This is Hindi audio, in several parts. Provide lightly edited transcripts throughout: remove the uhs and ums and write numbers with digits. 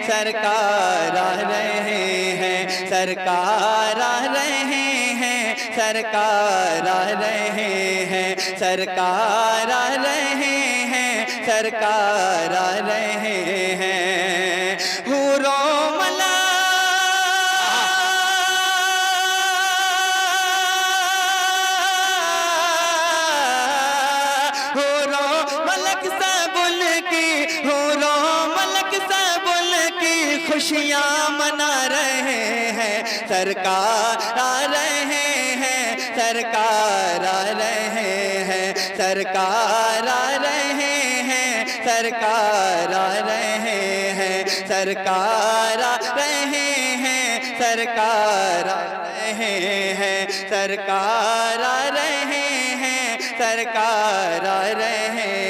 सरकार आ रहे हैं, सरकार आ रहे हैं, सरकार आ रहे हैं, सरकार आ रहे हैं, सरकार आ रहे हैं। हूरो मला हूरो मलक सबुल की, हूरो मलक सबुल की खुशियाँ मना रहे हैं। सरकार आ रहे हैं, सरकार आ रहे हैं, सरकार आ रहे हैं, सरकार आ रहे हैं, सरकार आ रहे हैं, सरकार आ रहे हैं, सरकार आ रहे हैं, सरकार आ रहे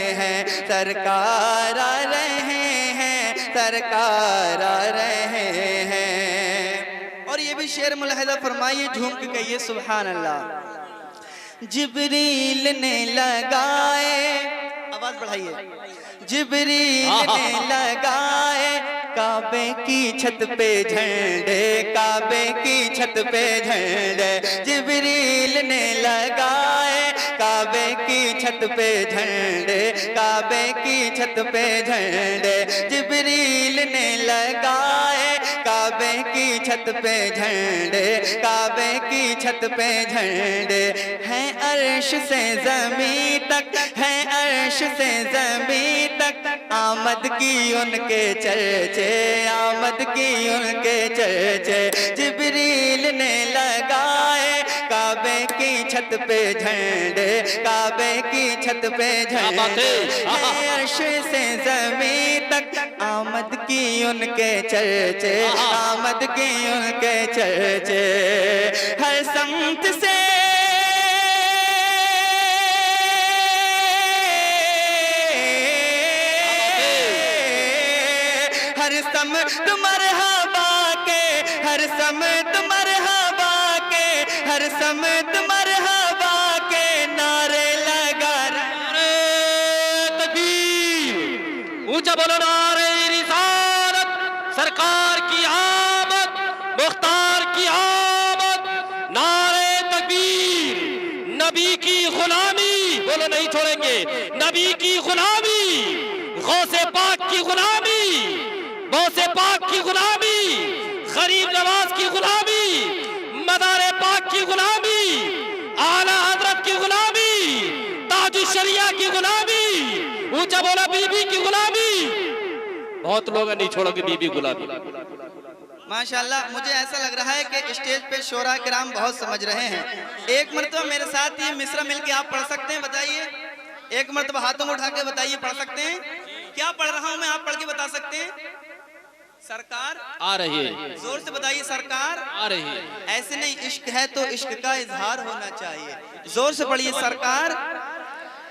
हैं, सरकार आ रहे हैं, सरकार आ रहे हैं। और ये भी शेर मुलाहिजा फरमाइए, झूम के कहिए सुभान अल्लाह। जिब्रील ने लगाए, आवाज बढ़ाइए, जिब्रील ने लगाए काबे की छत पे झंडे, काबे की छत पे झंडे, जिब्रील ने लगाए काबे की छत पे झंडे, काबे की छत पे झंडे, जिब्रील ने लगाए काबे की छत पे झंडे, काबे की छत पे झंडे। हैं अर्श से ज़मीं तक, हैं अर्श से ज़मीं तक आमद की उनके चर्चे, आमद की उनके चर्चे। जिब्रील ने लगाए काबे की छत पे झंडे, काबे की छत पे झंडे। हैं अर्श से ज़मीं तक आमद की उनके चर्चे, आमद की उनके चर्चे। हर समत से हर समत मरहबा के, हर समत मरहबा के, हर समत मरहबा के नारे लगा रहे। तकबीर, ऊंचा बोलो नारे रिसालत, सरकार की आमद, मुख्तार की आमद, नारे तकबीर। नबी की गुलामी, बोलो नहीं छोड़ेंगे, नबी की गुलामी, गौसे पाक की गुलामी, गौसे पाक की गुलामी, गरीब नवाज की गुलामी, मदारे पाक की गुलामी, आला हजरत की गुलामी, ताजुश शरिया की गुलामी, ऊंचा बोला बीबी की गुलामी। बहुत लोग नहीं छोड़ोगे बीबी गुलामी। माशाल्लाह, मुझे ऐसा लग रहा है कि स्टेज पे शोरा किराम बहुत समझ रहे हैं। एक मरतबा मेरे साथ ये मिसरा मिलके आप पढ़ सकते हैं? बताइए, एक मरतबा हाथों में उठा के बताइए, पढ़ सकते हैं? क्या पढ़ रहा हूं मैं, आप पढ़ के बता सकते हैं? सरकार आ रही है, जोर से बताइए, सरकार आ रही है। ऐसे नहीं, इश्क है तो इश्क का इजहार होना चाहिए। जोर से पढ़िए, सरकार,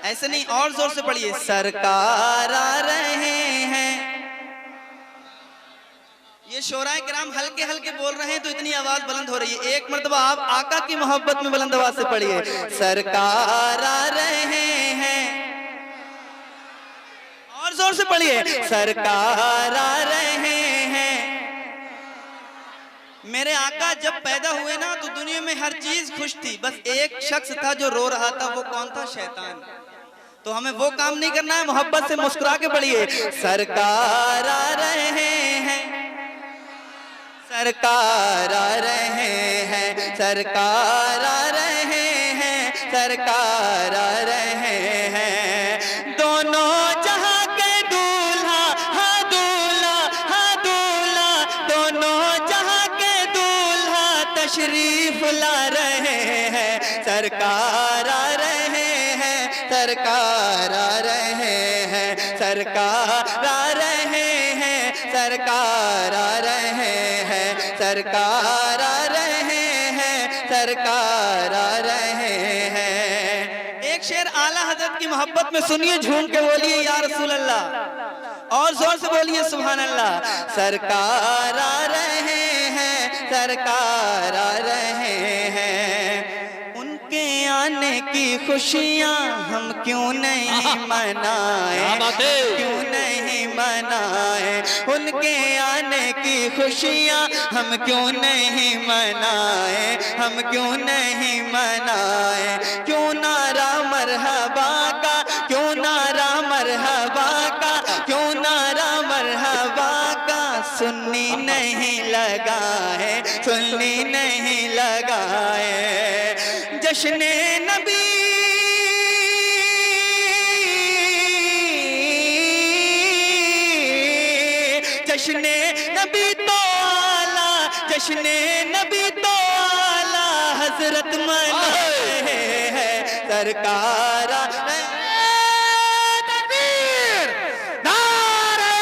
ऐसे नहीं, और जोर से पढ़िए, सरकार आ रहे हैं। ये शोराए किराम हल्के हल्के बोल रहे हैं तो इतनी आवाज बुलंद हो रही है। एक मर्तबा आप आका की मोहब्बत में बुलंद आवाज से पढ़िए, सरकार आ रहे हैं। और जोर से पढ़िए, सरकार आ रहे हैं। मेरे आका जब पैदा हुए ना तो दुनिया में हर चीज खुश थी, बस एक शख्स था जो रो रहा था। वो कौन था? शैतान। तो हमें वो काम नहीं करना है, मोहब्बत से मुस्कुरा के पढ़िए, सरकार आ रहे हैं, सरकार आ रहे हैं, सरकार आ रहे हैं, सरकार आ रहे हैं। दोनों जहां के दूल्हा, हाँ दूल्हा, हाँ दूल्हा, दोनों जहां के दूल्हा तशरीफ ला रहे हैं। सरकार आ रहे हैं, सरकार आ रहे हैं, सरकार आ रहे हैं, सरकार आ रहे हैं, सरकार आ रहे हैं, सरकार आ रहे हैं। एक शेर आला हजरत की मोहब्बत में सुनिए, झूम के बोलिए या रसूल अल्लाह, और जोर से बोलिए सुभान अल्लाह। सरकार आ रहे हैं, सरकार आ रहे हैं। उनके आने की खुशियाँ हम क्यों नहीं मनाएं, क्यों नहीं मनाएं। उनके आने खुशियाँ हम क्यों नहीं मनाए, हम क्यों नहीं मनाए। क्यों नारा मरहबा का, क्यों नारा मरहबा का, क्यों नारा मरहबा का सुन्नी नहीं लगा है, सुन्नी नहीं लगा है। जश्ने नबी जश्ने नबी तो आला, जश्ने नबी तो आला हजरत मना रहे हैं सरकार। तकबीर, नारे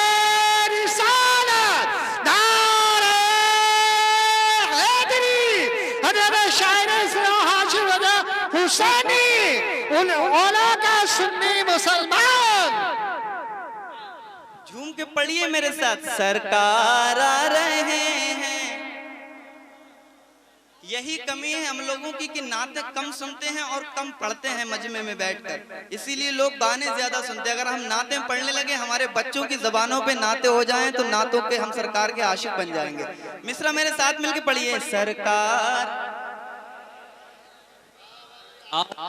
रिसालत, नारे हैदरी, हज़रत शायर इस्लाम हाजी रज़ा हुसैनी, उन औला का सुन्नी मुसलमान। झूम के पढ़िए मेरे साथ, सरकार आ रहे हैं। यही कमी है हम लोगों की कि नाते कम सुनते हैं और कम पढ़ते हैं मजमे में बैठकर, इसीलिए लोग गाने ज्यादा सुनते हैं। अगर हम नाते पढ़ने लगे, हमारे बच्चों की जबानों पे नाते हो जाएं, तो नातों के हम सरकार के आशिक बन जाएंगे। मिश्रा मेरे साथ मिलके पढ़िए, सरकार।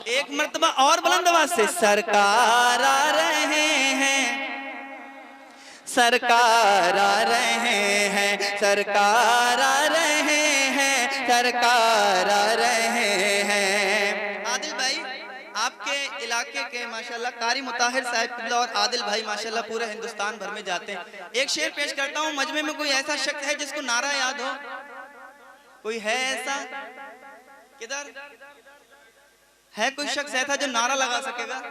एक मर्तबा और बुलंद आवाज से, सरकार आ रहे हैं, सरकार आ रहे हैं, सरकार आ रहे हैं, सरकार आ रहे हैं। आदिल भाई, आपके इलाके के माशाल्लाह कारी मुताहिर साहब किबला और आदिल भाई माशाल्लाह पूरे हिंदुस्तान भर में जाते हैं। एक शेर पेश करता हूँ। मजमे में कोई ऐसा शख्स है जिसको नारा याद हो? कोई है ऐसा? किधर है कोई शख्स ऐसा जो नारा लगा सकेगा?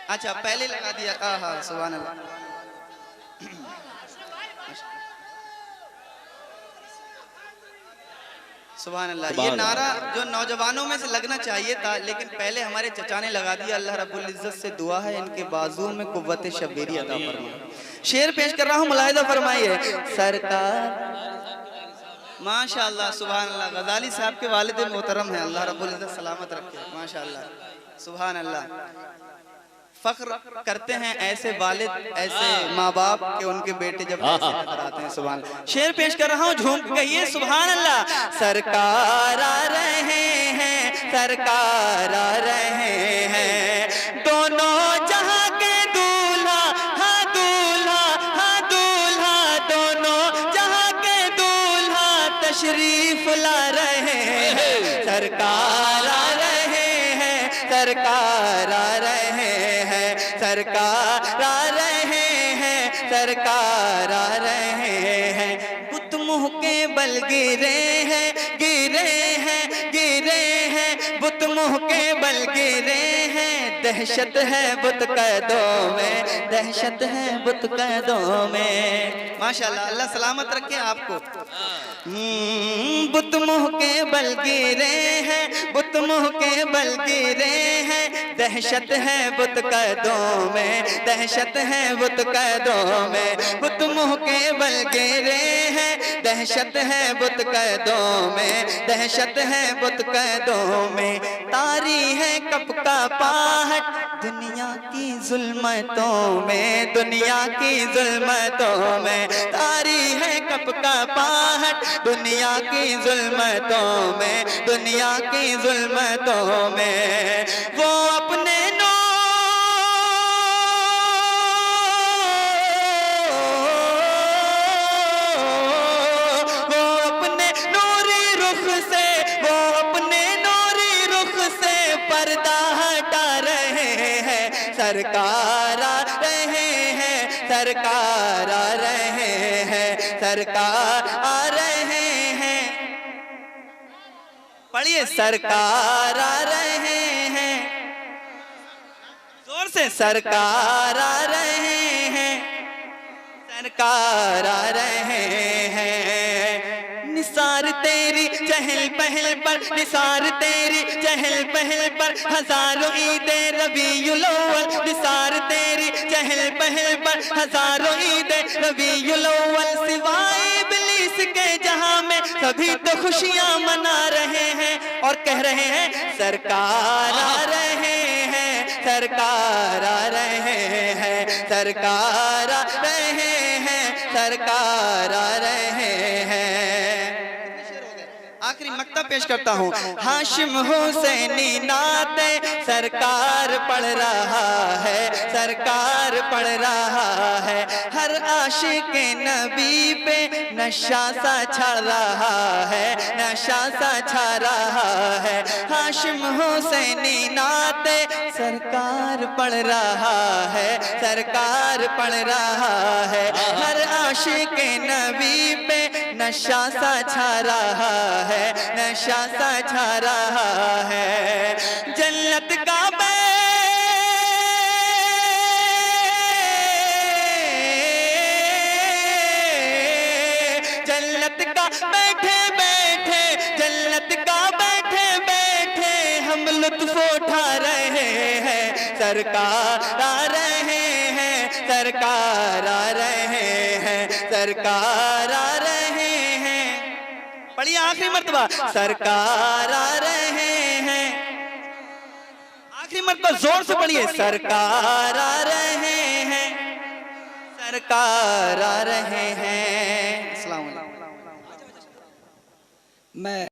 अच्छा, पहले लगा दिया। हाँ, सुभान अल्लाह। सुभान अल्लाह। ये नारा जो नौजवानों में से लगना चाहिए था, लेकिन पहले हमारे चचा ने लगा दिया। अल्लाह रब्बुल इज्जत से दुआ है इनके बाजुओं में कुव्वत शब्बीरी अता फरमाए। शेर पेश कर रहा हूँ, मुलाहिजा फरमाइए। सरकार माशाअल्लाह, सुभान अल्लाह। गजाली साहब के वालिद मोहतरम है, अल्लाह रब्बुल इज्जत सलामत रखे, माशाअल्लाह, सुभान अल्लाह। फख्र करते हैं ऐसे वालिद, ऐसे माँ बाप के उनके बेटे जब ऐसे नजर आते हैं। सुभान अल्लाह। शेर पेश कर रहा हूँ, झूम के कहिए सुभान अल्लाह। सरकार आ रहे हैं, सरकार आ रहे हैं, दोनों जहां के दूल्हा, हाँ दूल्हा, हाँ दूल्हा, दोनों जहां के दूल्हा तशरीफ ला रहे हैं। सरकार आ रहे हैं, सरकार आ रहे हैं, सरकार आ रहे हैं, सरकार आ रहे हैं। बुत मुँह के बल गिरे हैं, गिरे हैं, गिरे हैं, बुत मुँह के बल गिरे हैं। दहशत है बुत कदों में, दहशत है बुत कदों में। माशाल्लाह, अल्लाह सलामत रखे आपको। बुत मुँह के बल गिरे हैं, बुत मुँह के बल गिरे हैं। दहशत है बुत कदों में, दहशत है बुत कदों में। बुत मुँह के बल गिरे हैं, दहशत है बुत कदों में, दहशत है बुत कदों में। तारी है कब का पाहट दुनिया की जुल्मतों में, दुनिया की जुल्मतों में। तारी है कब का पाहट दुनिया की जुल्मतों में, दुनिया की जुल्मतों में। वो अपने पर्दा हटा रहे हैं। सरकार आ रहे हैं, सरकार आ रहे हैं, सरकार आ रहे हैं। पढ़िए, सरकार आ रहे हैं, जोर से। सरकार आ रहे हैं, सरकार आ रहे हैं। निसार तेरी चहल पहल पर, निसार तेरी चहल पहल पर हजारों ईदे रबीउल अव्वल। निसार तेरी चहल पहल पर हजारों ईदे रबीउल अव्वल। सिवाय इब्लीस के जहां में सभी तो खुशियां मना रहे हैं और कह रहे हैं सरकार आ रहे हैं, सरकार आ रहे हैं, सरकार आ रहे हैं, सरकार आ रहे हैं। आखिरी मक्ता पेश करता हूँ। हाशिम हुसैनी नाते सरकार पढ़ रहा है, सरकार पढ़ रहा है। हर आशिक नबी पे नशा सा छा रहा है, नशा सा छा रहा है। हाशिम हुसैनी नाते सरकार पढ़ रहा है, सरकार पढ़ रहा है। हर आशिक नबी पे नशा सा छा रहा है, नशा सा छा रहा है। जन्नत का जन्नत का बैठे बैठे, जन्नत का बैठे बैठे हम लुत्फ उठा रहे हैं। सरकार आ रहे हैं, सरकार आ रहे हैं, सरकार आ रहे हैं। पढ़िए आखिरी मर्तबा, सरकार आ रहे हैं। आखिरी मर्तबा जोर से पढ़िए, सरकार आ रहे हैं, सरकार आ रहे हैं। अस्सलाम वालेकुम। मैं